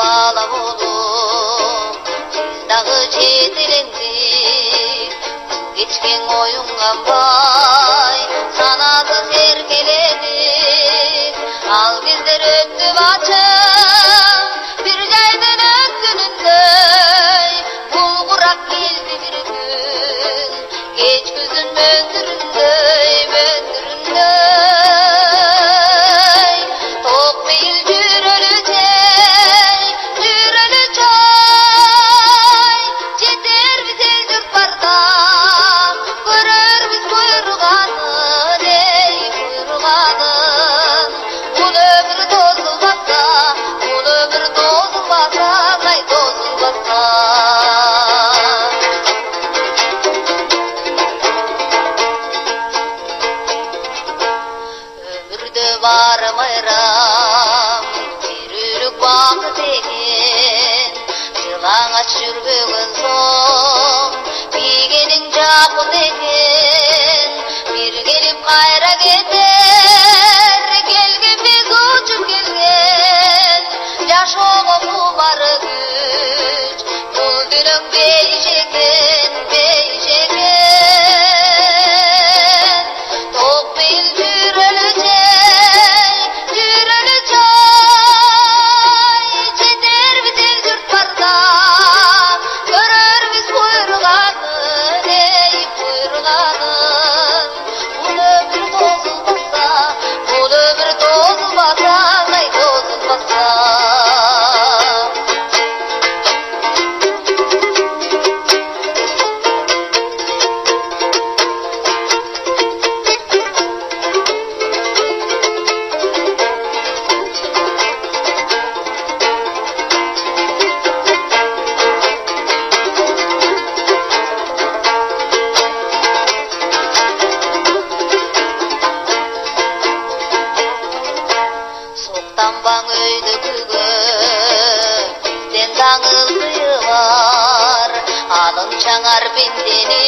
бала болып тез дағы жетелендік кечкен ойың қанбай санасы серкеледік ал кездер өтті бачым бір жайдың өткеніндей бұлғырақ келді бір күн кеч күздің мөндіріндей тоқ бейіл жүрелі чай жетер біз ел жұрт барда көрер біз бұйырғанын ей бұйырғанын бұл өмір тозылмаса қай тозылмаса өмірді бармайрам берілік бақыт екен жылаңаш жүрбеген соң бигенің жақын екен бір келіп қайра кетер келген біз ұшып келген жашоға құмары күш бұл дүнің бейжекен тоқ бейіл жүрелі чай жетер біз ел жұрт барда көрер біз бұйырғанын ей бұйырғанын бұл өмір тозылмаса қай тозылмаса соқтанбаң өйді күгіп бізден даңыз бар алың жаңар бендені